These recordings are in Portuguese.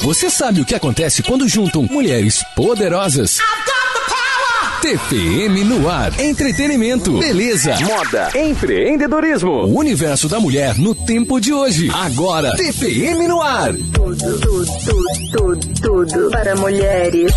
Você sabe o que acontece quando juntam mulheres poderosas? TPM no ar. Entretenimento, beleza, moda, empreendedorismo. O universo da mulher no tempo de hoje. Agora, TPM no ar. Tudo para mulheres.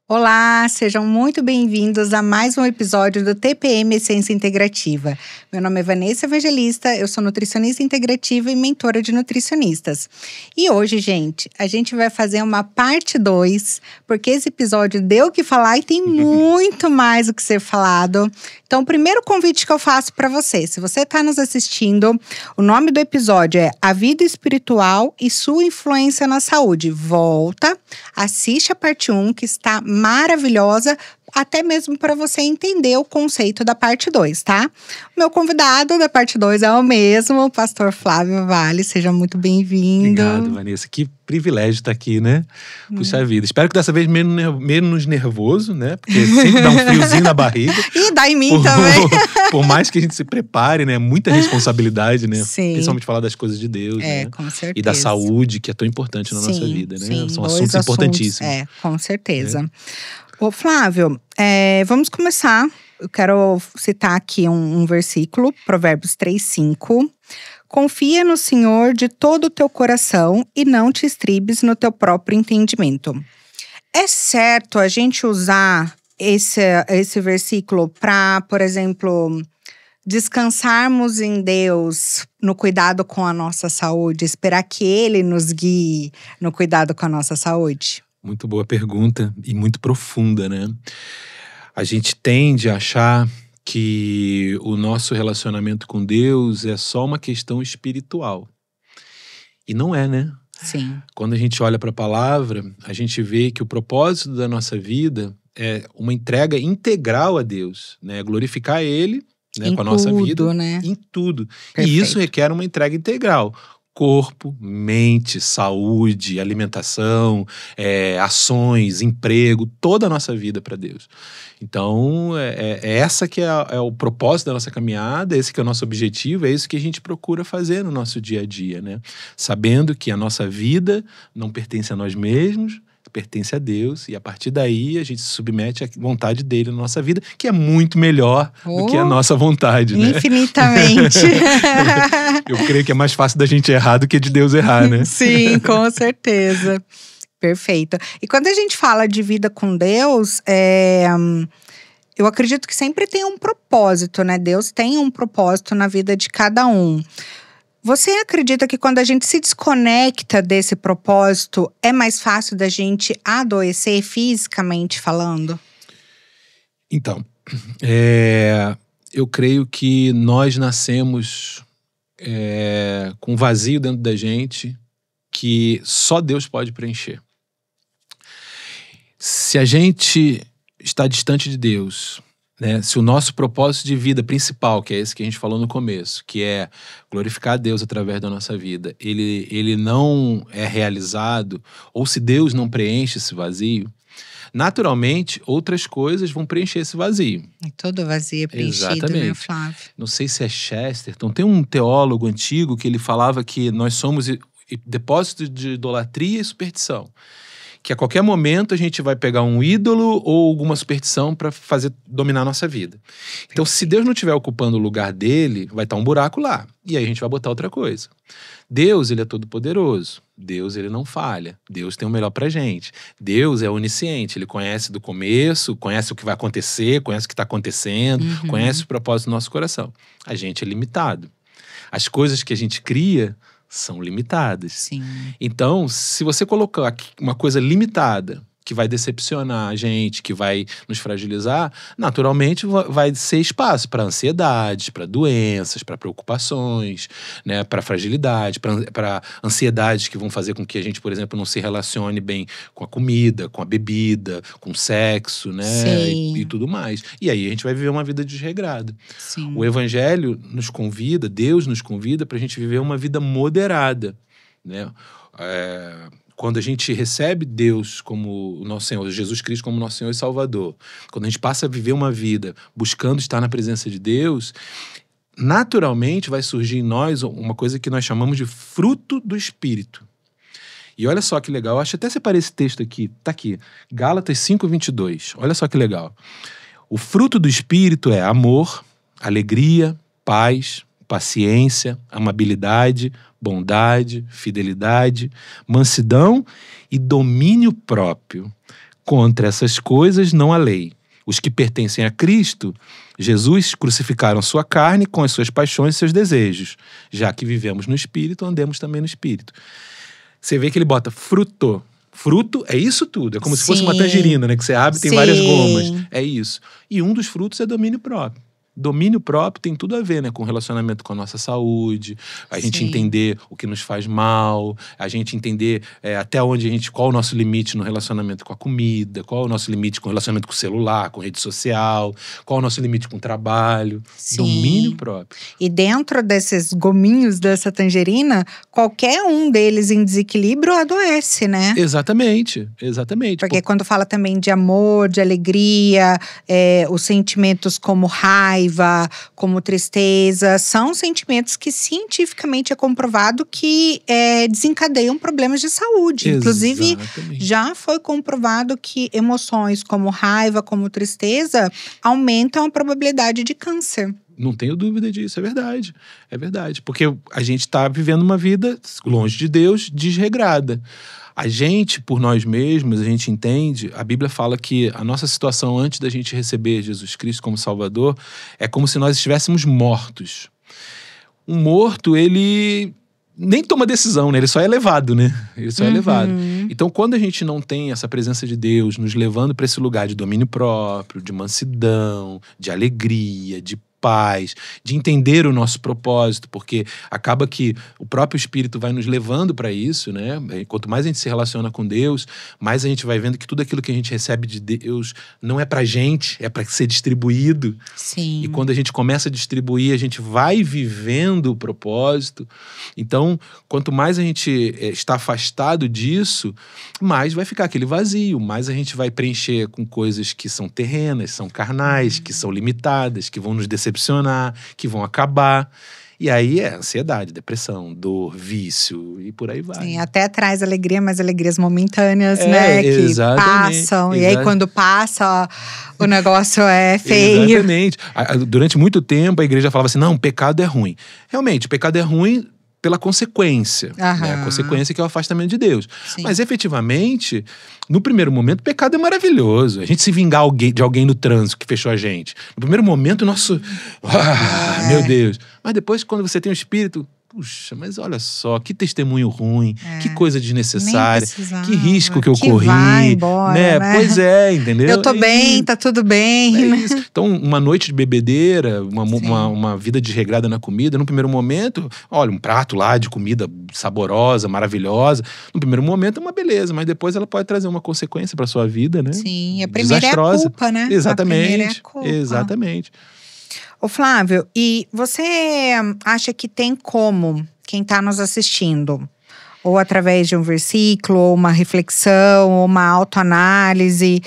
Olá, sejam muito bem-vindos a mais um episódio do TPM Essência Integrativa. Meu nome é Vanessa Evangelista, eu sou nutricionista integrativa e mentora de nutricionistas. E hoje, gente, a gente vai fazer uma parte 2, porque esse episódio deu o que falar e tem muito mais o que ser falado. Então, o primeiro convite que eu faço para você, se você está nos assistindo, o nome do episódio é A Vida Espiritual e Sua Influência na Saúde. Volta, assiste a parte 1, que está maravilhosa, até mesmo para você entender o conceito da parte 2, tá? O meu convidado da parte 2 é o mesmo, o pastor Flávio Vale. Seja muito bem-vindo. Obrigado, Vanessa. Que privilégio estar aqui, né? Puxa vida. Espero que dessa vez menos nervoso, né? Porque sempre dá um friozinho na barriga. E dá em mim também. Por mais que a gente se prepare, né? Muita responsabilidade, né? Sim. Principalmente falar das coisas de Deus, né? Com certeza. E da saúde, que é tão importante na nossa vida, né? Sim, São assuntos importantíssimos. Com certeza. Ô, Flávio, vamos começar. Eu quero citar aqui um versículo, Provérbios 3:5. Confia no Senhor de todo o teu coração e não te estribes no teu próprio entendimento. É certo a gente usar esse versículo para, por exemplo, descansarmos em Deus no cuidado com a nossa saúde, esperar que Ele nos guie no cuidado com a nossa saúde? Muito boa pergunta e muito profunda, né? A gente tende a achar que o nosso relacionamento com Deus é só uma questão espiritual. E não é, né? Sim. Quando a gente olha para a palavra, a gente vê que o propósito da nossa vida é uma entrega integral a Deus, né? Glorificar Ele, né, com a nossa vida, né? Em tudo. Perfeito. E isso requer uma entrega integral. Corpo, mente, saúde, alimentação, ações, emprego, toda a nossa vida para Deus. Então, essa que é o propósito da nossa caminhada, esse que é o nosso objetivo, é isso que a gente procura fazer no nosso dia a dia, né? Sabendo que a nossa vida não pertence a nós mesmos, pertence a Deus, e a partir daí a gente se submete à vontade dele na nossa vida, que é muito melhor do que a nossa vontade, né? Infinitamente. Eu creio que é mais fácil da gente errar do que de Deus errar, né? Sim, com certeza. Perfeito. E quando a gente fala de vida com Deus, eu acredito que sempre tem um propósito, né? Deus tem um propósito na vida de cada um. Você acredita que quando a gente se desconecta desse propósito, é mais fácil da gente adoecer fisicamente falando? Então, eu creio que nós nascemos com um vazio dentro da gente que só Deus pode preencher. Se a gente está distante de Deus, né, se o nosso propósito de vida principal, que é esse que a gente falou no começo, que é glorificar a Deus através da nossa vida, ele não é realizado, ou se Deus não preenche esse vazio, naturalmente outras coisas vão preencher esse vazio. E todo vazio é preenchido, Exatamente. né, Flávio? Não sei se é Chesterton, tem um teólogo antigo que ele falava que nós somos depósitos de idolatria e superstição. Que a qualquer momento a gente vai pegar um ídolo ou alguma superstição para fazer dominar a nossa vida. Então, se Deus não estiver ocupando o lugar dele, vai estar um buraco lá. E aí a gente vai botar outra coisa. Deus, ele é todo poderoso. Deus, ele não falha. Deus tem o melhor pra gente. Deus é onisciente. Ele conhece do começo, conhece o que vai acontecer, conhece o que está acontecendo, conhece o propósito do nosso coração. A gente é limitado. As coisas que a gente cria são limitadas. Sim. Então, se você colocar uma coisa limitada, que vai decepcionar a gente, que vai nos fragilizar, naturalmente vai ser espaço para ansiedades, para doenças, para preocupações, né, para fragilidade, para ansiedades que vão fazer com que a gente, por exemplo, não se relacione bem com a comida, com a bebida, com o sexo, né, e tudo mais. E aí a gente vai viver uma vida desregrada. Sim. O Evangelho nos convida, Deus nos convida para a gente viver uma vida moderada, né? Quando a gente recebe Deus como o nosso Senhor, Jesus Cristo como nosso Senhor e Salvador, quando a gente passa a viver uma vida buscando estar na presença de Deus, naturalmente vai surgir em nós uma coisa que nós chamamos de fruto do Espírito. E olha só que legal, eu acho até separei esse texto aqui, tá aqui, Gálatas 5:22, olha só que legal. O fruto do Espírito é amor, alegria, paz, paciência, amabilidade, bondade, fidelidade, mansidão e domínio próprio. Contra essas coisas não há lei. Os que pertencem a Cristo, Jesus, crucificaram sua carne com as suas paixões e seus desejos. Já que vivemos no Espírito, andemos também no Espírito. Você vê que ele bota fruto. Fruto é isso tudo. É como se fosse uma tangerina, né? Que você abre e tem várias gomas. É isso. E um dos frutos é domínio próprio. Domínio próprio tem tudo a ver, né, com o relacionamento com a nossa saúde, a gente entender o que nos faz mal, a gente entender até onde qual é o nosso limite no relacionamento com a comida, qual é o nosso limite com o relacionamento com o celular, com rede social, qual é o nosso limite com o trabalho. Sim. Domínio próprio. E dentro desses gominhos dessa tangerina, qualquer um deles em desequilíbrio adoece, né? Exatamente, exatamente. Porque quando fala também de amor, de alegria, os sentimentos como raiva, como tristeza, são sentimentos que cientificamente é comprovado que desencadeiam problemas de saúde. Exatamente. Inclusive, já foi comprovado que emoções como raiva, como tristeza, aumentam a probabilidade de câncer. Não tenho dúvida disso, é verdade. É verdade. Porque a gente está vivendo uma vida longe de Deus, desregrada. A gente, por nós mesmos, a gente entende, a Bíblia fala que a nossa situação antes da gente receber Jesus Cristo como Salvador é como se nós estivéssemos mortos. Um morto, ele nem toma decisão, né? Ele só é levado, né? Ele só é levado. Então, quando a gente não tem essa presença de Deus nos levando para esse lugar de domínio próprio, de mansidão, de alegria, de paz, de entender o nosso propósito, porque acaba que o próprio Espírito vai nos levando para isso, né? E quanto mais a gente se relaciona com Deus, mais a gente vai vendo que tudo aquilo que a gente recebe de Deus não é pra gente, é para ser distribuído. Sim. E quando a gente começa a distribuir, a gente vai vivendo o propósito. Então, quanto mais a gente está afastado disso, mais vai ficar aquele vazio, mais a gente vai preencher com coisas que são terrenas, são carnais, que são limitadas, que vão nos decepcionar, que vão acabar. E aí é ansiedade, depressão, dor, vício e por aí vai. Sim, até traz alegria, mas alegrias momentâneas, né? Que passam. E aí quando passa, o negócio é feio. Exatamente. Durante muito tempo a igreja falava assim, não, pecado é ruim. Realmente, o pecado é ruim pela consequência. Né? A consequência que é o afastamento de Deus. Sim. Mas efetivamente, no primeiro momento, o pecado é maravilhoso. A gente se vingar de alguém no trânsito que fechou a gente. No primeiro momento, o nosso… meu Deus. Mas depois, quando você tem o Espírito… Puxa, mas olha só, que testemunho ruim, que coisa desnecessária, que risco que eu corri. Vai embora, né? Pois é, entendeu? Eu tô bem, tá tudo bem. É isso. Então, uma noite de bebedeira, uma vida desregrada na comida, no primeiro momento, olha, um prato lá de comida saborosa, maravilhosa, no primeiro momento é uma beleza, mas depois ela pode trazer uma consequência pra sua vida, né? Sim, a primeira desastrosa. É a culpa, né? Exatamente. A primeira é a culpa. Exatamente. Ô Flávio, e você acha que tem como quem está nos assistindo, ou através de um versículo, ou uma reflexão, ou uma autoanálise,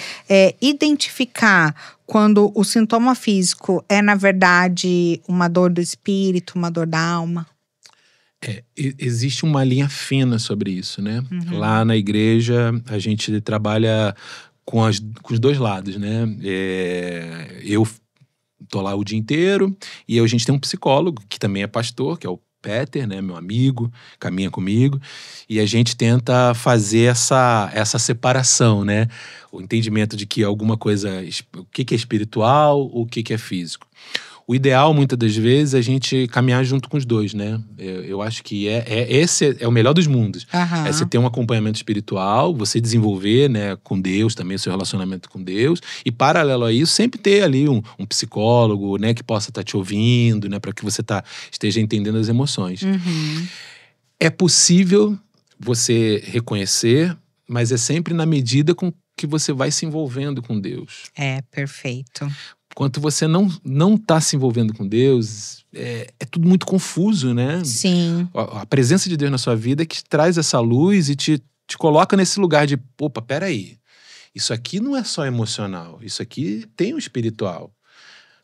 identificar quando o sintoma físico é, na verdade, uma dor do espírito, uma dor da alma? Existe uma linha fina sobre isso, né? Lá na igreja, a gente trabalha com os dois lados, né? Eu tô lá o dia inteiro e a gente tem um psicólogo que também é pastor, que é o Peter, né, meu amigo, caminha comigo, e a gente tenta fazer essa separação, né? O entendimento de que alguma coisa, o que é espiritual, o que é físico. O ideal, muitas das vezes, é a gente caminhar junto com os dois, né? Eu acho que esse é o melhor dos mundos. É você ter um acompanhamento espiritual, você desenvolver, né, com Deus também, o seu relacionamento com Deus. E, paralelo a isso, sempre ter ali um psicólogo, né, que possa estar te ouvindo, né, para que você esteja entendendo as emoções. É possível você reconhecer, mas é sempre na medida com que você vai se envolvendo com Deus. Perfeito. Quando você não está se envolvendo com Deus, é tudo muito confuso, né? Sim. A presença de Deus na sua vida é que traz essa luz e te coloca nesse lugar de, opa, peraí, isso aqui não é só emocional, isso aqui tem o espiritual.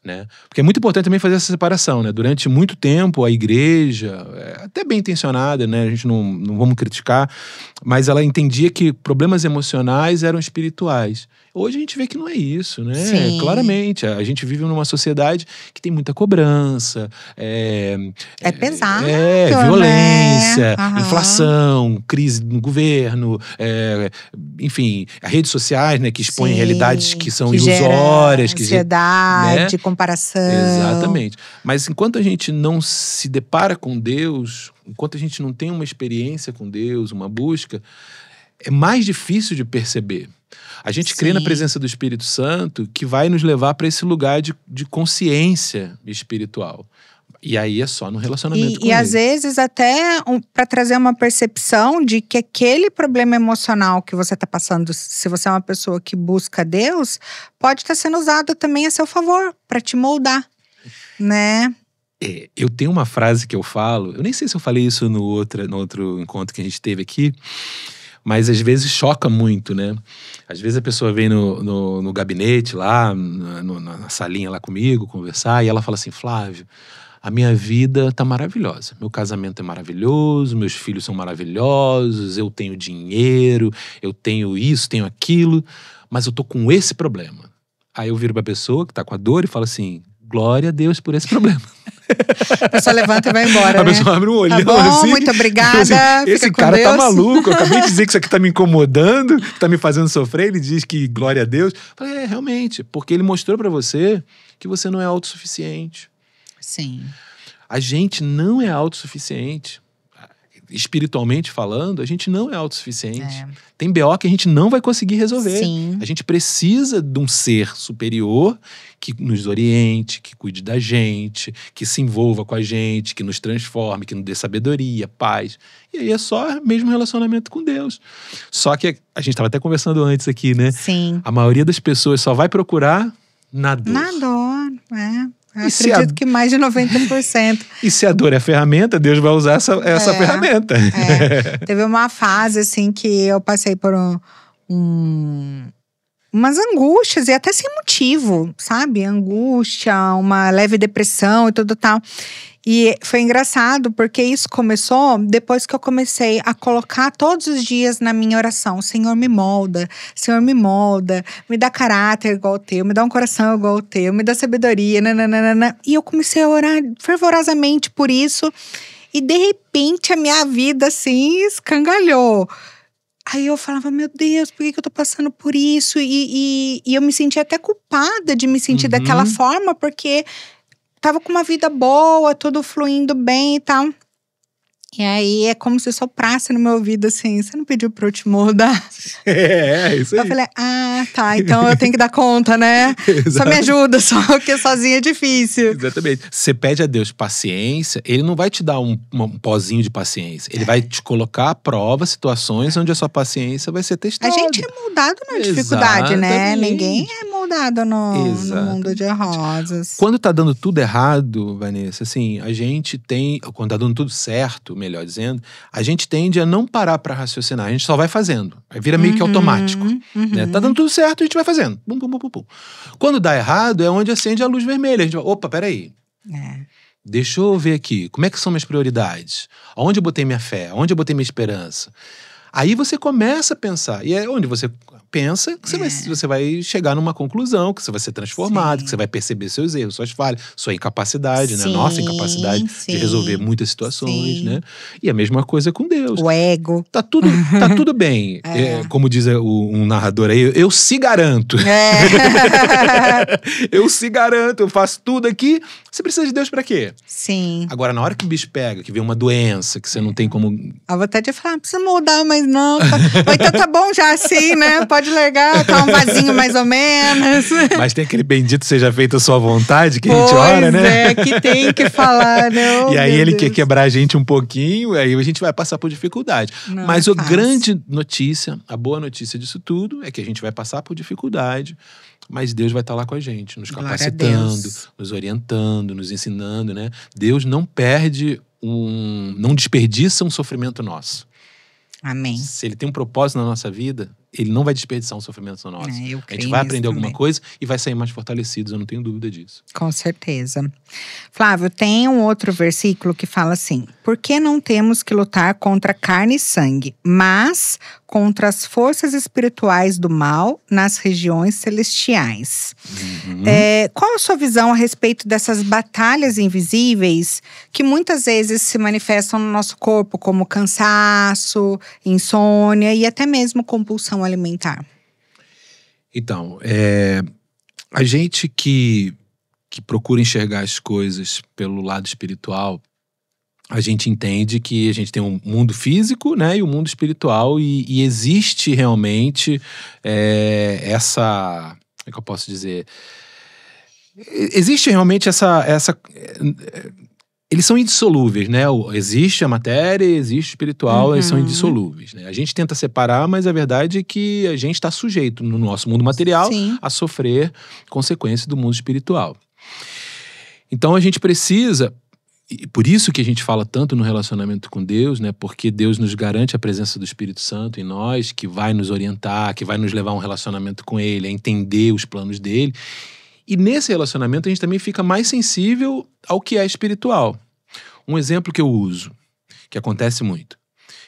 né? Porque é muito importante também fazer essa separação, né? Durante muito tempo, a igreja, até bem intencionada, né? A gente não vamos criticar, mas ela entendia que problemas emocionais eram espirituais. Hoje a gente vê que não é isso, né? Sim. Claramente, a gente vive numa sociedade que tem muita cobrança. É pesado, violência, né? inflação, crise no governo, enfim, as redes sociais, né? Que expõem Sim, realidades que são que ilusórias. gera ansiedade, né? comparação. Exatamente. Mas enquanto a gente não se depara com Deus, enquanto a gente não tem uma experiência com Deus, uma busca, é mais difícil de perceber. A gente crê na presença do Espírito Santo que vai nos levar para esse lugar de consciência espiritual. E aí é só no relacionamento com Ele. E às ele. vezes até para trazer uma percepção de que aquele problema emocional que você está passando, se você é uma pessoa que busca Deus, pode estar sendo usado também a seu favor, para te moldar, né? Eu tenho uma frase que eu falo, eu nem sei se eu falei isso no outro encontro que a gente teve aqui, mas às vezes choca muito, né? Às vezes a pessoa vem no gabinete lá, na salinha lá comigo, conversar, e ela fala assim: Flávio, a minha vida tá maravilhosa. Meu casamento é maravilhoso, meus filhos são maravilhosos, eu tenho dinheiro, eu tenho isso, tenho aquilo, mas eu tô com esse problema. Aí eu viro pra pessoa que tá com a dor e falo assim: glória a Deus por esse problema. A pessoa levanta e vai embora, A né? pessoa abre um olhão Tá bom, assim. muito obrigada. Assim, esse fica com cara Deus. tá maluco. Eu acabei de dizer que isso aqui tá me incomodando, tá me fazendo sofrer. Ele diz que glória a Deus. Eu falei, realmente. Porque ele mostrou pra você que você não é autossuficiente. Sim. A gente não é autossuficiente. Espiritualmente falando, a gente não é autossuficiente. Tem BO que a gente não vai conseguir resolver. Sim. A gente precisa de um ser superior que nos oriente, que cuide da gente, que se envolva com a gente, que nos transforme, que nos dê sabedoria, paz. E aí é só mesmo relacionamento com Deus. Só que a gente estava até conversando antes aqui, né? Sim. A maioria das pessoas só vai procurar na dor. Na dor, Eu E se acredito que mais de 90%. E se a dor é ferramenta, Deus vai usar essa ferramenta. Teve uma fase, assim, que eu passei por umas angústias, e até sem motivo, sabe? Angústia, uma leve depressão e tudo tal. E foi engraçado, porque isso começou depois que eu comecei a colocar todos os dias na minha oração: Senhor, me molda, me dá caráter igual ao teu, me dá um coração igual ao teu, me dá sabedoria, nananana. E eu comecei a orar fervorosamente por isso, e de repente a minha vida, assim, escangalhou. Aí eu falava, meu Deus, por que eu tô passando por isso? E eu me sentia até culpada de me sentir daquela forma, porque tava com uma vida boa, tudo fluindo bem e tal. E aí é como se soprasse no meu ouvido assim: você não pediu pra eu te moldar? Isso aí. Eu falei, tá, então eu tenho que dar conta, né? Só me ajuda, só que sozinha é difícil. Exatamente. Você pede a Deus paciência, Ele não vai te dar um pozinho de paciência. Ele vai te colocar à prova situações onde a sua paciência vai ser testada. A gente é moldado na dificuldade, né? Exatamente. Ninguém é moldado no mundo de rosas. Quando tá dando tudo errado, Vanessa, assim, a gente tem… Quando tá dando tudo certo, melhor dizendo, a gente tende a não parar pra raciocinar. A gente só vai fazendo. Aí vira meio que automático. Né? Tá dando tudo certo, a gente vai fazendo. Bum, bum, bum, bum, bum. Quando dá errado, é onde acende a luz vermelha. A gente vai, opa, peraí. Deixa eu ver aqui. Como é que são minhas prioridades? Aonde eu botei minha fé? Aonde eu botei minha esperança? Aí você começa a pensar. E é onde você pensa que você vai chegar numa conclusão, que você vai ser transformado, que você vai perceber seus erros, suas falhas, sua incapacidade, né? Nossa incapacidade de resolver muitas situações, né? E a mesma coisa com Deus. O ego. Tá tudo bem. Como diz um narrador aí, eu se garanto. Eu se garanto, eu faço tudo aqui. Você precisa de Deus pra quê? Sim. Agora, na hora que o bicho pega, que vem uma doença, que você não tem como… Eu vou até te falar, não precisa mudar, mas não. Ou então tá bom já assim, né? Pode largar, tá um vasinho mais ou menos. Mas tem aquele bendito seja feita a sua vontade, que a gente ora, né? Que tem que falar, né? E aí ele quer quebrar a gente um pouquinho, aí a gente vai passar por dificuldade. Não Mas é a fácil. grande notícia, a boa notícia disso tudo é que a gente vai passar por dificuldade, mas Deus vai estar lá com a gente, nos Glória a capacitando, Deus. nos orientando, nos ensinando, né? Deus não não desperdiça um sofrimento nosso. Amém. Se Ele tem um propósito na nossa vida, ele não vai desperdiçar um sofrimento nosso. Eu a creio gente vai nisso aprender alguma também. coisa e vai sair mais fortalecidos, eu não tenho dúvida disso. Com certeza. Flávio, tem um outro versículo que fala assim: por que não temos que lutar contra carne e sangue, mas contra as forças espirituais do mal nas regiões celestiais? Qual a sua visão a respeito dessas batalhas invisíveis que muitas vezes se manifestam no nosso corpo, como cansaço, insônia e até mesmo compulsão alimentar? Então, a gente que procura enxergar as coisas pelo lado espiritual, a gente entende que a gente tem um mundo físico, né, e um mundo espiritual, e existe realmente essa… Como é que eu posso dizer? Existe realmente essa eles são indissolúveis, né? Existe a matéria, existe o espiritual, eles são indissolúveis, né? A gente tenta separar, mas a verdade é que a gente está sujeito no nosso mundo material a sofrer consequências do mundo espiritual. Então a gente precisa, e por isso que a gente fala tanto no relacionamento com Deus, né? Porque Deus nos garante a presença do Espírito Santo em nós, que vai nos orientar, que vai nos levar a um relacionamento com Ele, a entender os planos dele. E nesse relacionamento a gente também fica mais sensível ao que é espiritual. Um exemplo que eu uso, que acontece muito.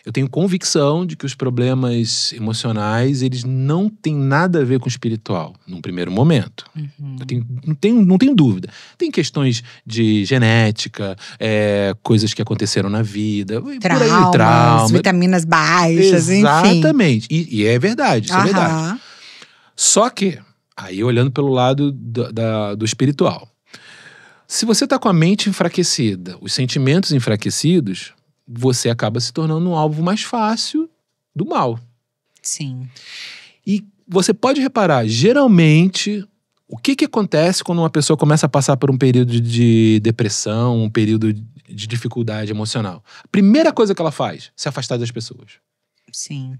Eu tenho convicção de que os problemas emocionais, eles não têm nada a ver com o espiritual, num primeiro momento. Não tenho dúvida. Tem questões de genética, coisas que aconteceram na vida, traumas, vitaminas baixas, enfim. Exatamente. E é verdade, isso é verdade. Só que, aí olhando pelo lado do espiritual, se você está com a mente enfraquecida, os sentimentos enfraquecidos, você acaba se tornando um alvo mais fácil do mal. Sim. E você pode reparar, geralmente, o que acontece quando uma pessoa começa a passar por um período de depressão, um período de dificuldade emocional? A primeira coisa que ela faz, se afastar das pessoas. Sim.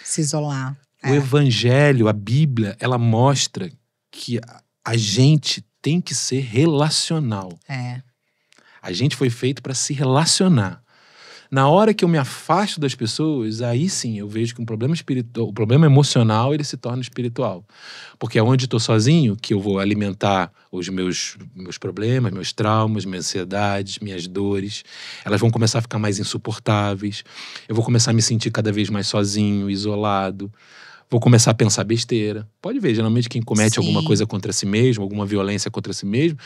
Se isolar. O Evangelho, a Bíblia, ela mostra que a gente tem que ser relacional. A gente foi feito para se relacionar. Na hora que eu me afasto das pessoas, aí sim eu vejo que um problema espiritual, o problema emocional, ele se torna espiritual. Porque é onde estou sozinho que eu vou alimentar os meus problemas, meus traumas, minhas ansiedades, minhas dores. Elas vão começar a ficar mais insuportáveis. Eu vou começar a me sentir cada vez mais sozinho, isolado. Vou começar a pensar besteira. Pode ver, geralmente quem comete alguma coisa contra si mesmo, alguma violência contra si mesmo,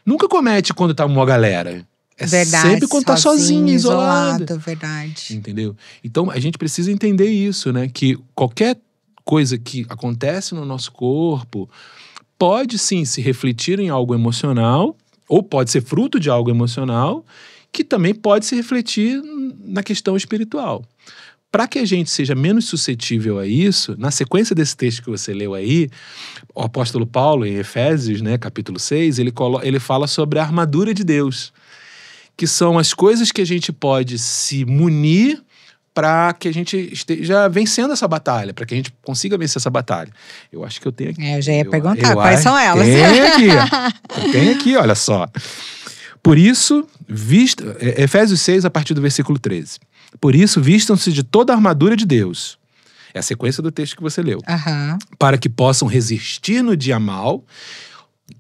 nunca comete quando tá uma galera. Verdade, sempre quando tá sozinho, isolado. Verdade. Entendeu? Então a gente precisa entender isso, né? Que qualquer coisa que acontece no nosso corpo pode sim se refletir em algo emocional, ou pode ser fruto de algo emocional, que também pode se refletir na questão espiritual. Para que a gente seja menos suscetível a isso, na sequência desse texto que você leu aí, o apóstolo Paulo, em Efésios, né, capítulo 6, ele fala sobre a armadura de Deus, que são as coisas que a gente pode se munir para que a gente esteja vencendo essa batalha, para que a gente consiga vencer essa batalha. Eu acho que eu tenho aqui. Eu já ia perguntar, quais são elas? Tem aqui, olha só. Por isso, Efésios 6, a partir do versículo 13. Por isso, vistam-se de toda a armadura de Deus. É a sequência do texto que você leu. Para que possam resistir no dia mal,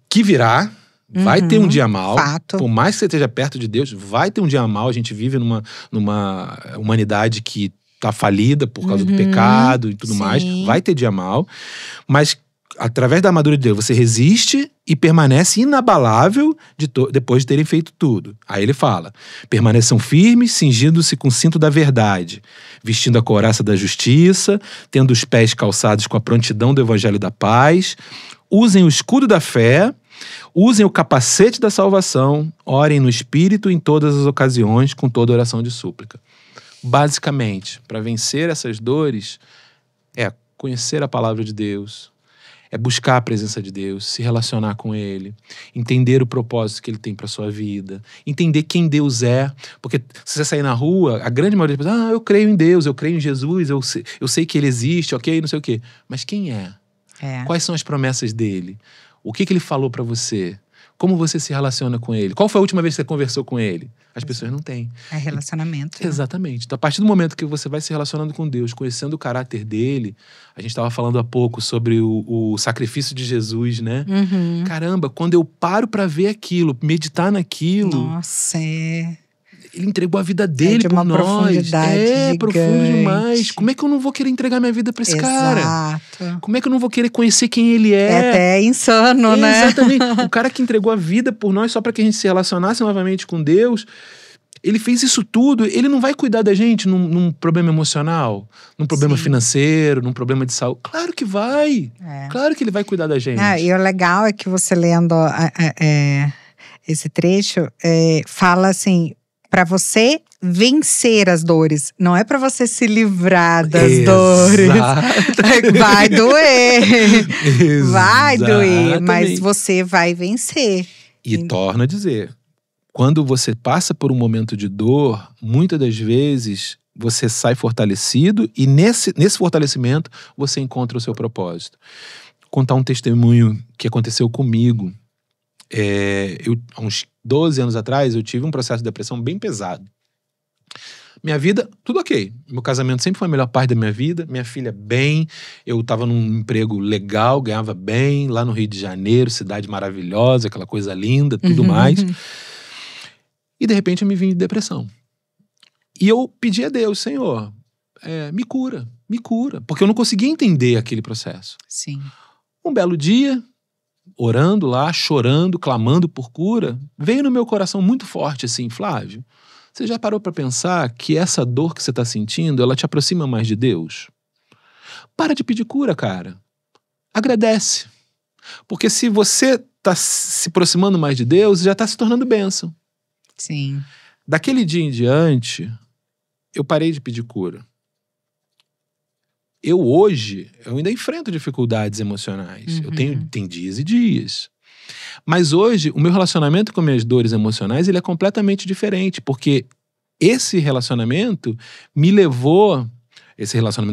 que virá. Vai ter um dia mal. Fato. Por mais que você esteja perto de Deus, vai ter um dia mal. A gente vive numa humanidade que está falida por causa do pecado e tudo mais. Vai ter dia mal. Mas, através da armadura de Deus, você resiste e permanece inabalável depois de terem feito tudo. Aí ele fala: permaneçam firmes, cingindo-se com o cinto da verdade, vestindo a couraça da justiça, tendo os pés calçados com a prontidão do evangelho da paz, usem o escudo da fé, usem o capacete da salvação, orem no Espírito em todas as ocasiões, com toda oração de súplica. Basicamente, para vencer essas dores, é conhecer a palavra de Deus, é buscar a presença de Deus, se relacionar com Ele, entender o propósito que Ele tem para sua vida, entender quem Deus é. Porque se você sair na rua, a grande maioria das pessoas, eu creio em Deus, eu creio em Jesus, eu sei que Ele existe, ok, não sei o quê. Mas quem é? Quais são as promessas dele? O que ele falou para você? Como você se relaciona com ele? Qual foi a última vez que você conversou com ele? As pessoas não têm. É relacionamento. Né? Exatamente. Então, a partir do momento que você vai se relacionando com Deus, conhecendo o caráter dele, a gente estava falando há pouco sobre o sacrifício de Jesus, né? Uhum. Caramba, quando eu paro para ver aquilo, meditar naquilo... Nossa, Ele entregou a vida dele de por uma nós. profundidade gigante. Profundo demais. Como é que eu não vou querer entregar minha vida pra esse cara? Exato. Como é que eu não vou querer conhecer quem ele é? É até insano, né? Exatamente. O cara que entregou a vida por nós só pra que a gente se relacionasse novamente com Deus, ele fez isso tudo. Ele não vai cuidar da gente num problema emocional, num problema financeiro, num problema de saúde. Claro que vai. Claro que ele vai cuidar da gente. E o legal é que você lendo esse trecho, fala assim, para você vencer as dores, não é para você se livrar das dores. Vai doer. Vai doer, mas você vai vencer. E torna a dizer, quando você passa por um momento de dor, muitas das vezes você sai fortalecido e nesse fortalecimento você encontra o seu propósito. Vou contar um testemunho que aconteceu comigo. Há uns 12 anos atrás, eu tive um processo de depressão bem pesado. Minha vida, tudo ok. Meu casamento sempre foi a melhor parte da minha vida. Minha filha, bem. Eu estava num emprego legal, ganhava bem. Lá no Rio de Janeiro, cidade maravilhosa, aquela coisa linda, tudo mais. E de repente eu me vim de depressão. E eu pedi a Deus, Senhor, me cura. Porque eu não conseguia entender aquele processo. Sim. Um belo dia, orando lá, chorando, clamando por cura, veio no meu coração muito forte assim, Flávio, você já parou para pensar que essa dor que você está sentindo, ela te aproxima mais de Deus? Para de pedir cura, cara. Agradece. Porque se você está se aproximando mais de Deus, já está se tornando bênção. Sim. Daquele dia em diante, eu parei de pedir cura. Hoje ainda enfrento dificuldades emocionais. Eu tenho dias e dias. Mas hoje, o meu relacionamento com minhas dores emocionais, ele é completamente diferente. Porque esse relacionamento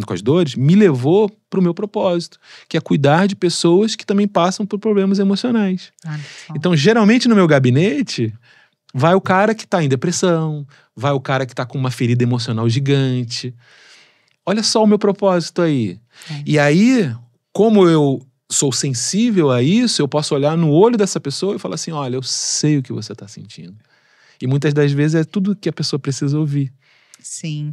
com as dores, me levou para o meu propósito. Que é cuidar de pessoas que também passam por problemas emocionais. Então, geralmente no meu gabinete, vai o cara que está em depressão, vai o cara que está com uma ferida emocional gigante. Olha só o meu propósito aí. E aí, como eu sou sensível a isso, eu posso olhar no olho dessa pessoa e falar assim, olha, eu sei o que você está sentindo. E muitas das vezes é tudo que a pessoa precisa ouvir. Sim.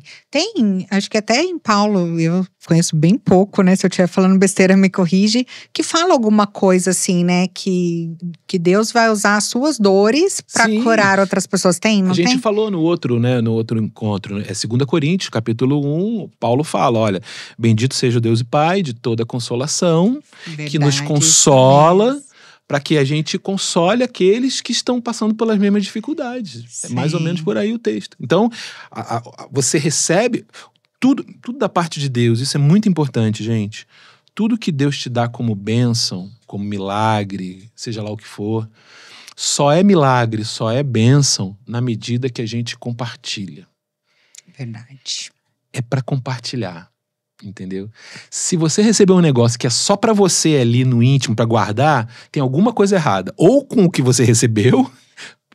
Acho que até em Paulo, eu conheço bem pouco, né? Se eu estiver falando besteira, me corrige. Que fala alguma coisa assim, né? Que Deus vai usar as suas dores para curar outras pessoas. Tem, não tem? A gente falou no outro encontro, né? 2 Coríntios, capítulo 1, Paulo fala, olha, bendito seja o Deus e Pai de toda consolação, que nos consola, para que a gente console aqueles que estão passando pelas mesmas dificuldades. Sim. É mais ou menos por aí o texto. Então, você recebe tudo da parte de Deus. Isso é muito importante, gente. Tudo que Deus te dá como bênção, como milagre, seja lá o que for, só é milagre, só é bênção na medida que a gente compartilha. Verdade. É para compartilhar. Entendeu? Se você receber um negócio que é só pra você ali no íntimo, pra guardar, tem alguma coisa errada. Ou com o que você recebeu,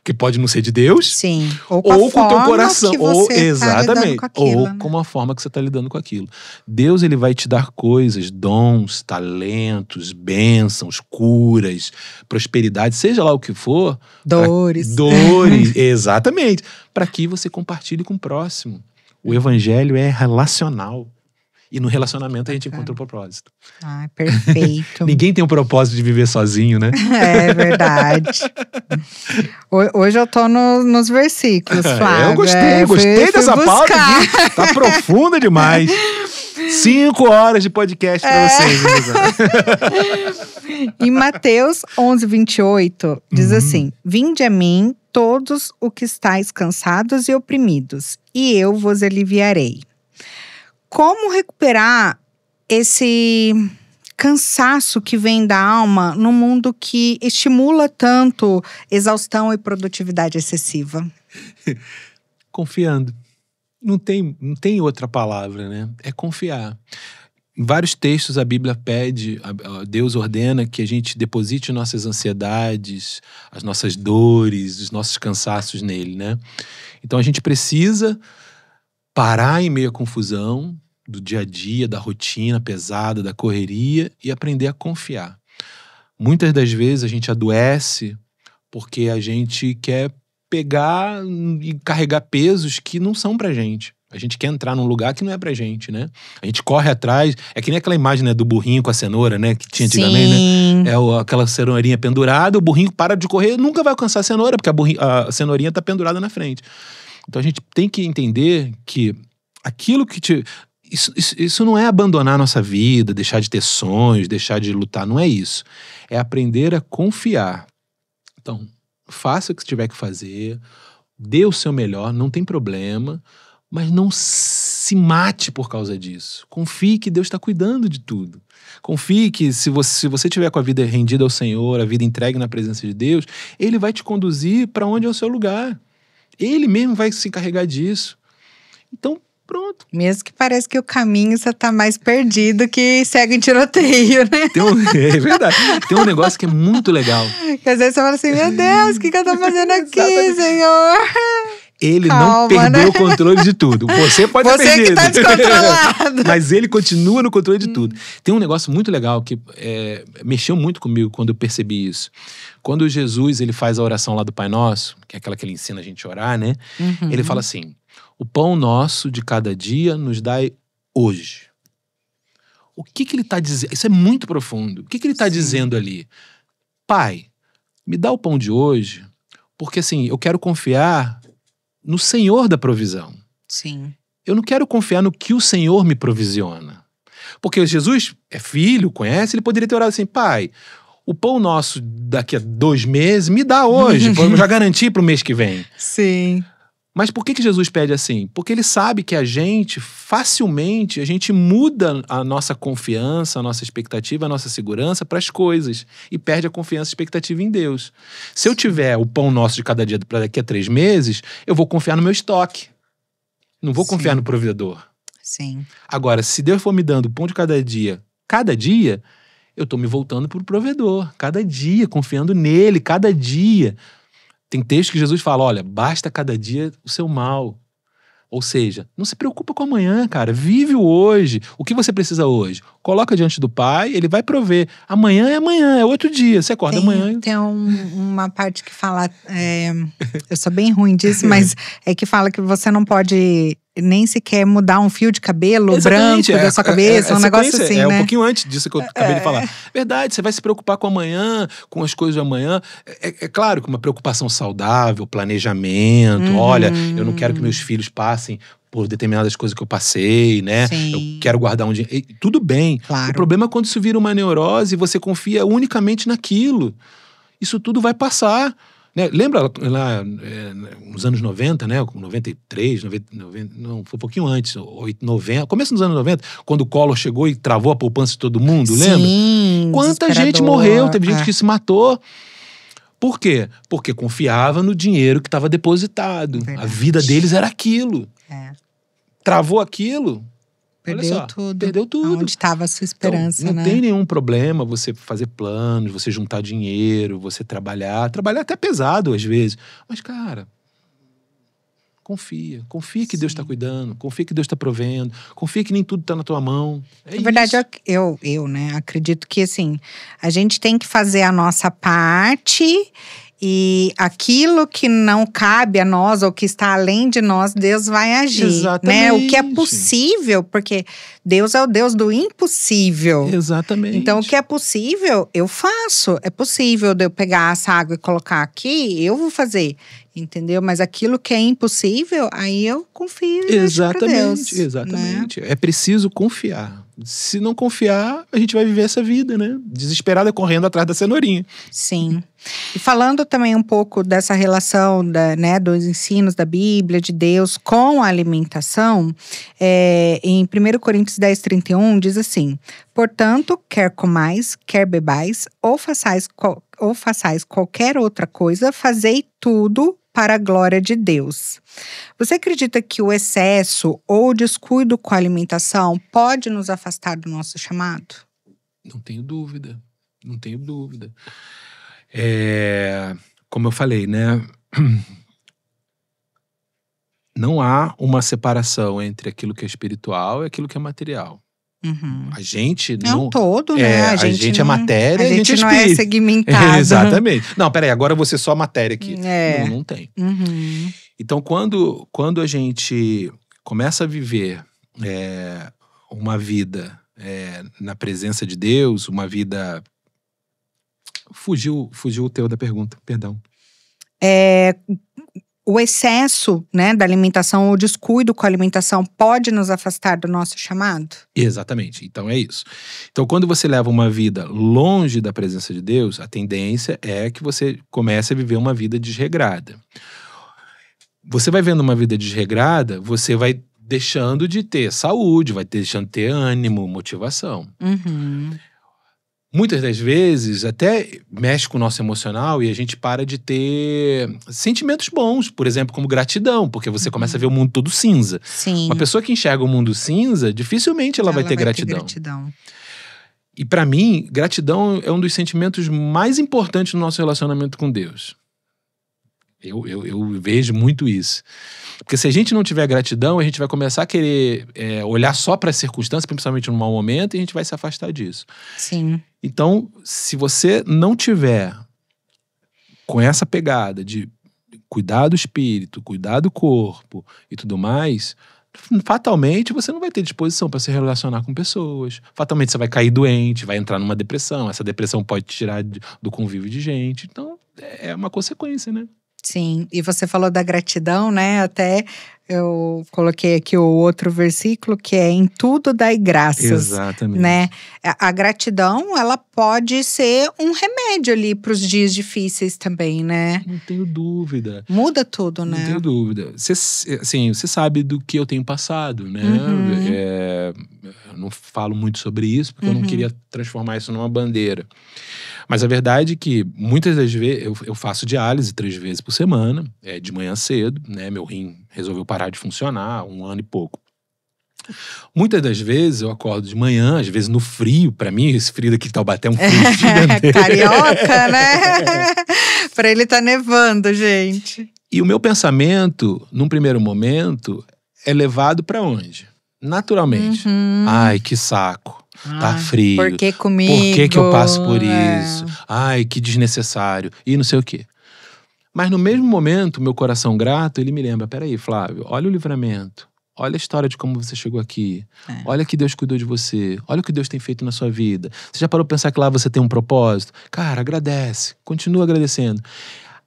que pode não ser de Deus. Sim. Ou com o teu coração. Exatamente. Tá aquilo, ou com a forma que você tá lidando com aquilo. Deus, ele vai te dar coisas, dons, talentos, bênçãos, curas, prosperidade, seja lá o que for. Dores. Exatamente. Para que você compartilhe com o próximo. O evangelho é relacional. E no relacionamento a gente encontra o propósito. Perfeito. Ninguém tem o propósito de viver sozinho, né? É verdade. Hoje eu tô nos versículos, Flávio. Eu gostei dessa pauta aqui. Tá profunda demais. 5 horas de podcast pra vocês. Em Mateus 11:28, diz assim, vinde a mim todos os que estáis cansados e oprimidos, e eu vos aliviarei. Como recuperar esse cansaço que vem da alma num mundo que estimula tanto exaustão e produtividade excessiva? Confiando. Não tem outra palavra, né? É confiar. Em vários textos a Bíblia pede, Deus ordena que a gente deposite nossas ansiedades, as nossas dores, os nossos cansaços nele, né? Então a gente precisa parar em meio à confusão do dia a dia, da rotina pesada, da correria e aprender a confiar. Muitas das vezes a gente adoece porque a gente quer pegar e carregar pesos que não são pra gente. A gente quer entrar num lugar que não é pra gente, né? A gente corre atrás. É que nem aquela imagem, né, do burrinho com a cenoura, né? Que tinha antigamente, né? Aquela cenourinha pendurada, o burrinho para de correr, nunca vai alcançar a cenoura, porque a cenourinha tá pendurada na frente. Então a gente tem que entender que aquilo que te... Isso não é abandonar a nossa vida, deixar de ter sonhos, deixar de lutar, não é isso. É aprender a confiar. Então, faça o que tiver que fazer, dê o seu melhor, não tem problema, mas não se mate por causa disso. Confie que Deus está cuidando de tudo. Confie que se você tiver com a vida rendida ao Senhor, a vida entregue na presença de Deus, Ele vai te conduzir para onde é o seu lugar. Ele mesmo vai se encarregar disso. Então, pronto. Mesmo que pareça que o caminho você tá mais perdido que segue em tiroteio, né? É verdade. Tem um negócio que é muito legal. Que às vezes você fala assim, meu Deus, o que eu tô fazendo aqui, Senhor? Ele não perdeu o controle de tudo. Você pode ter perdido. Você que tá descontrolado. Mas ele continua no controle de tudo. Tem um negócio muito legal que mexeu muito comigo quando eu percebi isso. Quando Jesus ele faz a oração lá do Pai Nosso, que é aquela que ele ensina a gente a orar, né? Uhum. Ele fala assim, o pão nosso de cada dia nos dai hoje. O que ele está dizendo? Isso é muito profundo. O que ele está dizendo ali? Pai, me dá o pão de hoje, porque assim, eu quero confiar no Senhor da provisão. Sim. Eu não quero confiar no que o Senhor me provisiona. Porque Jesus é filho, conhece, ele poderia ter orado assim, pai, o pão nosso daqui a 2 meses me dá hoje, eu já garanti para o mês que vem. Sim. Mas por que Jesus pede assim? Porque ele sabe que a gente, facilmente, a gente muda a nossa confiança, a nossa expectativa, a nossa segurança para as coisas. E perde a confiança e a expectativa em Deus. Se eu tiver o pão nosso de cada dia para daqui a 3 meses, eu vou confiar no meu estoque. Não vou confiar no provedor. Sim. Agora, se Deus for me dando o pão de cada dia, eu estou me voltando para o provedor. Cada dia, confiando nele, cada dia. Tem texto que Jesus fala, olha, basta cada dia o seu mal. Ou seja, não se preocupa com amanhã, cara. Vive o hoje. O que você precisa hoje? Coloca diante do Pai, ele vai prover. Amanhã, é outro dia. Você acorda amanhã. Tem uma parte que fala, eu sou bem ruim disso, mas é que fala que você não pode nem sequer mudar um fio de cabelo branco da sua cabeça, um negócio assim, né? É um pouquinho antes disso que eu acabei de falar. Verdade, você vai se preocupar com amanhã, com as coisas de amanhã. É claro que uma preocupação saudável, planejamento. Olha, eu não quero que meus filhos passem por determinadas coisas que eu passei, né? Sim. Eu quero guardar um dinheiro. Tudo bem. Claro. O problema é quando isso vira uma neurose e você confia unicamente naquilo. Isso tudo vai passar. Né? Lembra lá nos anos 90, né? 93, 90, não, foi um pouquinho antes, 90, começo dos anos 90, quando o Collor chegou e travou a poupança de todo mundo, lembra? Sim, quanta gente morreu, teve gente que se matou. Por quê? Porque confiava no dinheiro que estava depositado. Verdade. A vida deles era aquilo. Travou aquilo, perdeu tudo. Onde estava a sua esperança, então, né? Não tem nenhum problema você fazer planos, você juntar dinheiro, você trabalhar até pesado às vezes. Mas, cara, confia que Deus está cuidando, confia que Deus está provendo, confia que nem tudo está na tua mão. Na verdade, eu né, acredito que assim, a gente tem que fazer a nossa parte. E aquilo que não cabe a nós ou que está além de nós, Deus vai agir. Exatamente. Né? O que é possível, porque Deus é o Deus do impossível. Exatamente. Então, o que é possível, eu faço. É possível de eu pegar essa água e colocar aqui, eu vou fazer. Entendeu? Mas aquilo que é impossível, aí eu confio e deixo pra Deus. Exatamente. Né? É preciso confiar. Se não confiar, a gente vai viver essa vida, né? Desesperada, correndo atrás da cenourinha. Sim. E falando também um pouco dessa relação né, dos ensinos da Bíblia, de Deus com a alimentação, em 1 Coríntios 10, 31, diz assim: portanto, quer comais, quer bebais, ou façais qualquer outra coisa, fazei tudo para a glória de Deus. Você acredita que o excesso ou o descuido com a alimentação pode nos afastar do nosso chamado? Não tenho dúvida. Não tenho dúvida. Como eu falei, né? Não há uma separação entre aquilo que é espiritual e aquilo que é material. Uhum. A gente É um todo, né? A gente é matéria e a gente é não é espírito. segmentado. Exatamente. Não, peraí, agora eu vou ser só matéria aqui. Não tem. Uhum. Então, quando a gente começa a viver uma vida na presença de Deus, uma vida... Fugiu o teu da pergunta, perdão. O excesso, né, da alimentação, ou o descuido com a alimentação pode nos afastar do nosso chamado? Exatamente, então é isso. Então, quando você leva uma vida longe da presença de Deus, a tendência é que você comece a viver uma vida desregrada. Você vai vendo uma vida desregrada, você vai deixando de ter saúde, vai deixando de ter ânimo, motivação. Uhum. Muitas das vezes até mexe com o nosso emocional e a gente para de ter sentimentos bons, por exemplo, como gratidão, porque você começa a ver o mundo todo cinza. Sim. Uma pessoa que enxerga o mundo cinza, dificilmente ela vai ter gratidão. E para mim, gratidão é um dos sentimentos mais importantes no nosso relacionamento com Deus. Eu vejo muito isso. Porque se a gente não tiver gratidão, a gente vai começar a querer olhar só para as circunstâncias, principalmente no mau momento, e a gente vai se afastar disso. Sim. Então, se você não tiver com essa pegada de cuidar do espírito, cuidar do corpo e tudo mais, fatalmente você não vai ter disposição para se relacionar com pessoas. Fatalmente você vai cair doente, vai entrar numa depressão. Essa depressão pode te tirar do convívio de gente. Então, é uma consequência, né? Sim, e você falou da gratidão, né? Até eu coloquei aqui o outro versículo, que é em tudo dai graças. Exatamente. Né? A gratidão, ela pode ser um remédio ali para os dias difíceis também, né? Não tenho dúvida. Muda tudo, né? Não tenho dúvida. Você sabe do que eu tenho passado, né? Uhum. Eu não falo muito sobre isso, porque eu não queria transformar isso numa bandeira. Mas a verdade é que muitas das vezes eu faço diálise 3 vezes por semana, de manhã cedo, né? Meu rim resolveu parar de funcionar há 1 ano e pouco. Muitas das vezes eu acordo de manhã, às vezes no frio. Pra mim, esse frio daqui de Taubaté é um frio gigantesco. Carioca, né? Pra ele tá nevando, gente. E o meu pensamento, num primeiro momento, é levado pra onde? Naturalmente. Ai, que saco. Tá frio. Por que comigo? Por que eu passo por isso? Ai, que desnecessário. E não sei o quê. Mas no mesmo momento, meu coração grato, ele me lembra, peraí, Flávio, olha o livramento. Olha a história de como você chegou aqui. Olha que Deus cuidou de você. Olha o que Deus tem feito na sua vida. Você já parou pra pensar que lá você tem um propósito? Cara, agradece. Continua agradecendo.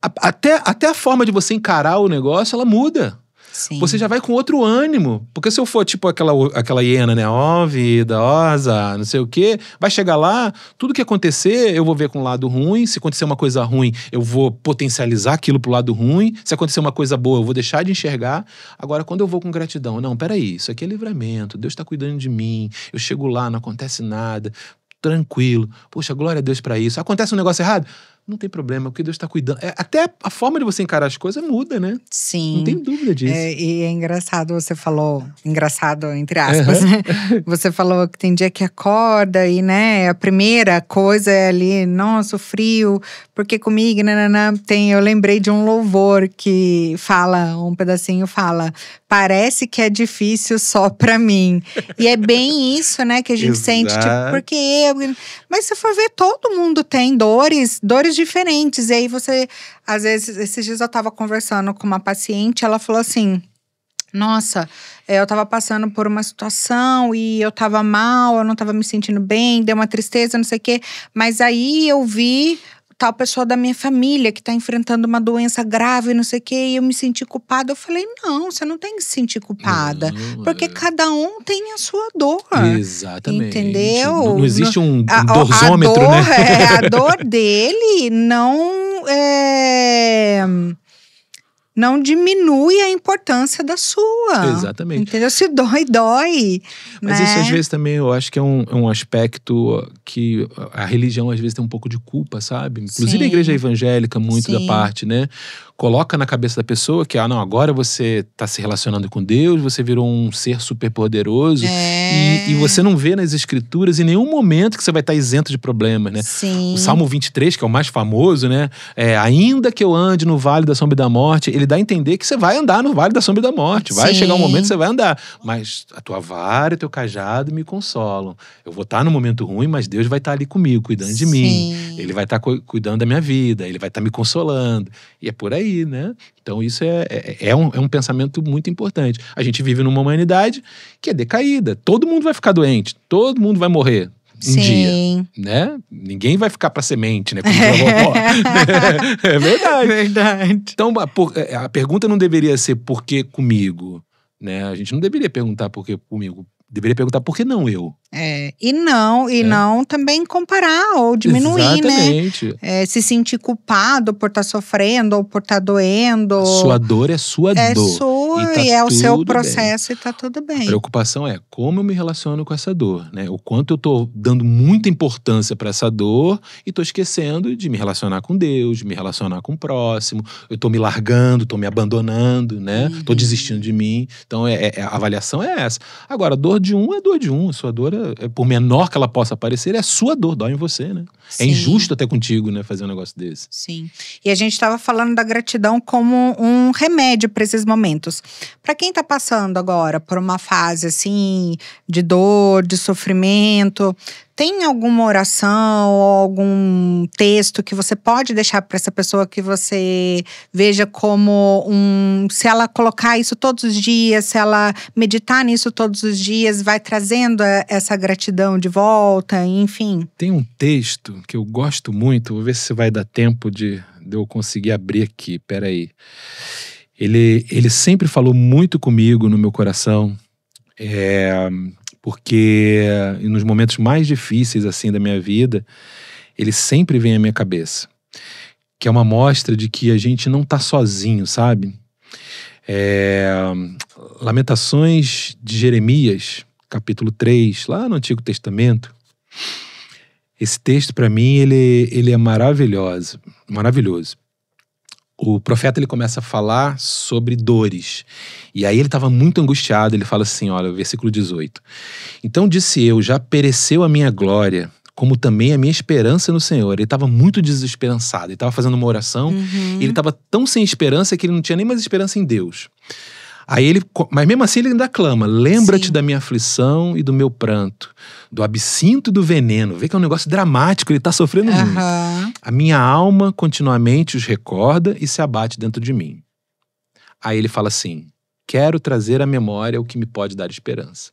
Até a forma de você encarar o negócio, ela muda. Sim. Você já vai com outro ânimo. Porque se eu for tipo aquela hiena, né? Ó vida, ó azar, não sei o quê. Vai chegar lá, tudo que acontecer, eu vou ver com o lado ruim. Se acontecer uma coisa ruim, eu vou potencializar aquilo pro lado ruim. Se acontecer uma coisa boa, eu vou deixar de enxergar. Agora, quando eu vou com gratidão, não, peraí, isso aqui é livramento. Deus tá cuidando de mim. Eu chego lá, não acontece nada. Tranquilo. Poxa, glória a Deus pra isso. Acontece um negócio errado? Não tem problema, porque Deus tá cuidando. Até a forma de você encarar as coisas muda, né? Sim. Não tem dúvida disso. E é engraçado, você falou… Engraçado, entre aspas, né? Você falou que tem dia que acorda e, né, a primeira coisa é ali, nossa, o frio, porque comigo, nananã, eu lembrei de um louvor que fala, um pedacinho fala, parece que é difícil só pra mim. E é bem isso, né, que a gente sente, tipo, porque mas se for ver, todo mundo tem dores diferentes. E aí você, às vezes, esses dias eu tava conversando com uma paciente, ela falou assim, nossa, eu tava passando por uma situação e eu tava mal, eu não tava me sentindo bem, deu uma tristeza, não sei o quê. Mas aí eu vi tal pessoa da minha família que tá enfrentando uma doença grave, não sei o quê, e eu me senti culpada. Eu falei, não, você não tem que se sentir culpada. Porque cada um tem a sua dor. Exatamente. Entendeu? Não existe um dorsômetro, né? A dor dele não diminui a importância da sua. Exatamente. Entendeu? Se dói. Mas né? isso às vezes também eu acho que é um aspecto que a religião às vezes tem um pouco de culpa, sabe? Inclusive Sim. a igreja evangélica, muito Sim. da parte, né? coloca na cabeça da pessoa que, não, agora você tá se relacionando com Deus, você virou um ser super poderoso. E você não vê nas escrituras em nenhum momento que você vai estar isento de problemas, né? Sim. O Salmo 23, que é o mais famoso, né? Ainda que eu ande no vale da sombra da morte, ele dá a entender que você vai andar no vale da sombra da morte. Vai chegar um momento que você vai andar. Mas a tua vara e teu cajado me consolam. Eu vou estar no momento ruim, mas Deus vai estar ali comigo, cuidando de mim. Ele vai estar cuidando da minha vida, ele vai estar me consolando. E é por aí, né? Então isso é um pensamento muito importante. A gente vive numa humanidade que é decaída. Todo mundo vai ficar doente, todo mundo vai morrer um dia, né? Ninguém vai ficar pra semente, né? Como é verdade. Verdade. Então a pergunta não deveria ser por que comigo, né? A gente não deveria perguntar por que comigo. Deveria perguntar por que não eu. E não também comparar ou diminuir, exatamente, né? Se sentir culpado por estar sofrendo ou por estar doendo. A sua dor é sua dor. É sua e é o seu processo e tá tudo bem. A preocupação é como eu me relaciono com essa dor, né? O quanto eu tô dando muita importância para essa dor e tô esquecendo de me relacionar com Deus, de me relacionar com o próximo. Eu tô me largando, tô me abandonando, né? Tô desistindo de mim. Então a avaliação é essa. Agora, a dor de um é dor de um. A sua dor por menor que ela possa parecer, é a sua dor, dói em você, né? Sim. É injusto até contigo, né, fazer um negócio desse. Sim. E a gente estava falando da gratidão como um remédio para esses momentos. Para quem tá passando agora por uma fase assim de dor, de sofrimento, tem alguma oração ou algum texto que você pode deixar para essa pessoa que você veja como se ela colocar isso todos os dias, se ela meditar nisso todos os dias, vai trazendo essa gratidão de volta, enfim? Tem um texto que eu gosto muito, vou ver se vai dar tempo de eu conseguir abrir aqui, peraí. Ele sempre falou muito comigo no meu coração, porque nos momentos mais difíceis assim da minha vida, ele sempre vem à minha cabeça. Que é uma mostra de que a gente não tá sozinho, sabe? Lamentações de Jeremias, capítulo 3, lá no Antigo Testamento. Esse texto, para mim, ele é maravilhoso. O profeta, ele começa a falar sobre dores. E aí ele estava muito angustiado, ele fala assim, olha, versículo 18. Então disse eu, já pereceu a minha glória, como também a minha esperança no Senhor. Ele estava muito desesperançado, ele estava fazendo uma oração, e ele estava tão sem esperança que ele não tinha nem mais esperança em Deus. Aí mas mesmo assim ele ainda clama, lembra-te da minha aflição e do meu pranto, do absinto e do veneno. Vê que é um negócio dramático, ele está sofrendo muito. A minha alma continuamente os recorda e se abate dentro de mim. Aí ele fala assim, quero trazer à memória o que me pode dar esperança.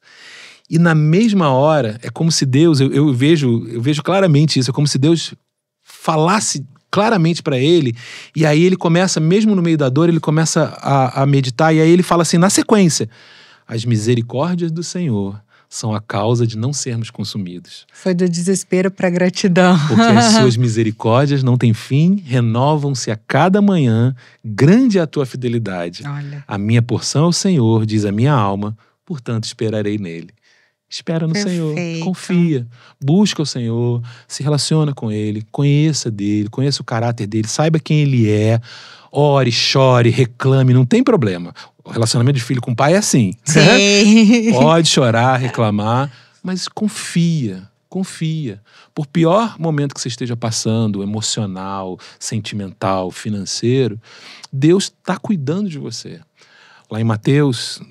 E na mesma hora, é como se Deus, eu vejo claramente isso, é como se Deus falasse claramente para ele, e aí ele começa, mesmo no meio da dor, ele começa a meditar, e aí ele fala assim, na sequência, as misericórdias do Senhor são a causa de não sermos consumidos. Foi do desespero para a gratidão. Porque as suas misericórdias não têm fim, renovam-se a cada manhã, grande é a tua fidelidade. Olha. A minha porção é o Senhor, diz a minha alma, portanto esperarei nele. Espera no Senhor, confia, busca o Senhor, se relaciona com Ele, conheça dele, conheça o caráter dele, saiba quem Ele é, ore, chore, reclame, não tem problema. O relacionamento de filho com pai é assim, né? Pode chorar, reclamar, mas confia. Por pior momento que você esteja passando, emocional, sentimental, financeiro, Deus está cuidando de você. Lá em Mateus,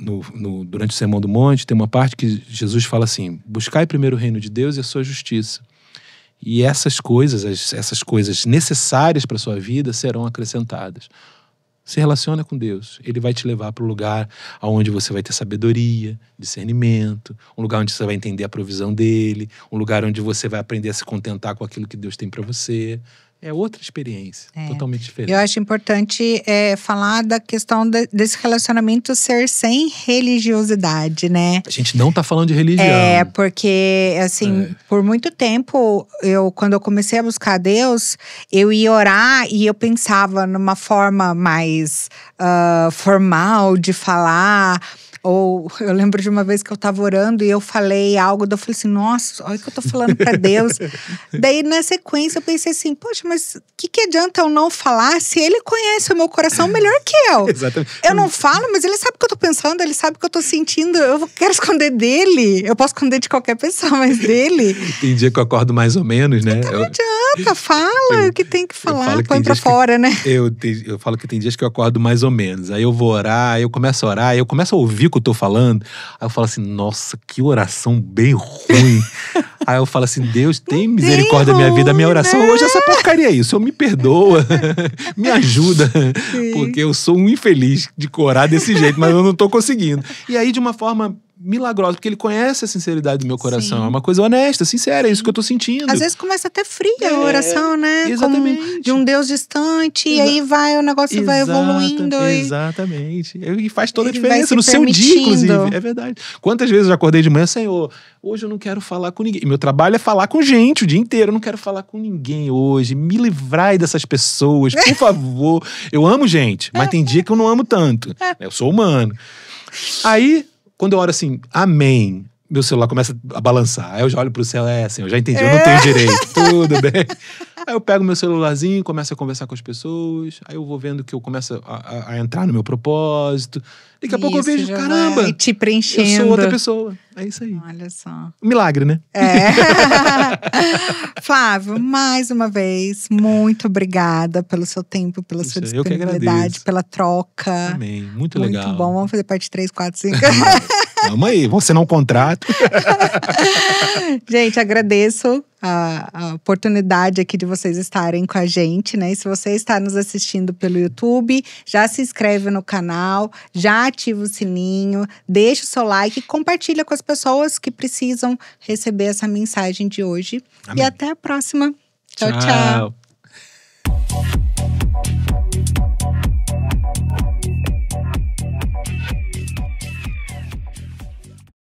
durante o Sermão do Monte, tem uma parte que Jesus fala assim, buscai primeiro o reino de Deus e a sua justiça. E essas coisas necessárias para a sua vida serão acrescentadas. Se relaciona com Deus. Ele vai te levar para o lugar onde você vai ter sabedoria, discernimento, um lugar onde você vai entender a provisão dele, um lugar onde você vai aprender a se contentar com aquilo que Deus tem para você. É outra experiência, totalmente diferente. Eu acho importante falar da questão desse relacionamento ser sem religiosidade, né? A gente não tá falando de religião. Porque, assim, por muito tempo, quando eu comecei a buscar Deus, eu ia orar e eu pensava numa forma mais formal de falar, Ou eu lembro de uma vez que eu tava orando e eu falei algo, daí eu falei assim, nossa, olha o que eu tô falando pra Deus. Daí na sequência eu pensei assim, poxa, mas o que adianta eu não falar se ele conhece o meu coração melhor que eu? Exatamente. Eu não falo, mas ele sabe o que eu tô pensando, ele sabe o que eu tô sentindo. Eu quero esconder dele. Eu posso esconder de qualquer pessoa, mas dele. Tem dia que eu acordo mais ou menos, né? Então não adianta, fala o que tem que falar, põe pra dias fora, né? Eu falo que tem dias que eu acordo mais ou menos. Aí eu vou orar, aí eu começo a orar, aí eu começo a ouvir o que eu tô falando. Aí eu falo assim, nossa, que oração bem ruim. Aí eu falo assim, Deus, tem misericórdia da minha vida. A minha oração hoje é essa porcaria aí. O Senhor me perdoa, me ajuda. Sim. Porque eu sou um infeliz de orar desse jeito, mas eu não tô conseguindo. E aí, de uma forma milagrosa, porque ele conhece a sinceridade do meu coração. Sim. É uma coisa honesta, sincera, é isso que eu tô sentindo. Às vezes começa até fria a oração, né? Exatamente. Como de um Deus distante, e aí o negócio vai evoluindo. Exatamente. E faz toda a Ele vai diferença se no seu dia, permitindo. inclusive. É verdade. Quantas vezes eu já acordei de manhã, Senhor, hoje eu não quero falar com ninguém. Meu trabalho é falar com gente o dia inteiro. Eu não quero falar com ninguém hoje. Me livrai dessas pessoas, por favor. Eu amo gente, mas tem dia que eu não amo tanto. Eu sou humano. Aí, quando eu oro assim, amém, meu celular começa a balançar. Aí eu já olho pro céu, assim, eu já entendi, eu não tenho direito, tudo bem. Aí eu pego meu celularzinho, começo a conversar com as pessoas, aí eu vou vendo que eu começo a entrar no meu propósio. Daqui a pouco eu vejo, caramba, vai te preenchendo. eu sou outra pessoa. É isso aí. Olha só. Um milagre, né? Flávio, mais uma vez, muito obrigada pelo seu tempo, pela sua Eu que disponibilidade, agradeço. pela troca. Amém. Muito legal. Muito bom. Vamos fazer parte 3, 4, 5. Vamos aí, vamos assinar um contrato. Gente, agradeço a oportunidade aqui de vocês estarem com a gente, né? E se você está nos assistindo pelo YouTube, já se inscreve no canal, já ativa o sininho, deixa o seu like e compartilha com as pessoas que precisam receber essa mensagem de hoje. Amém. E até a próxima. Tchau, tchau.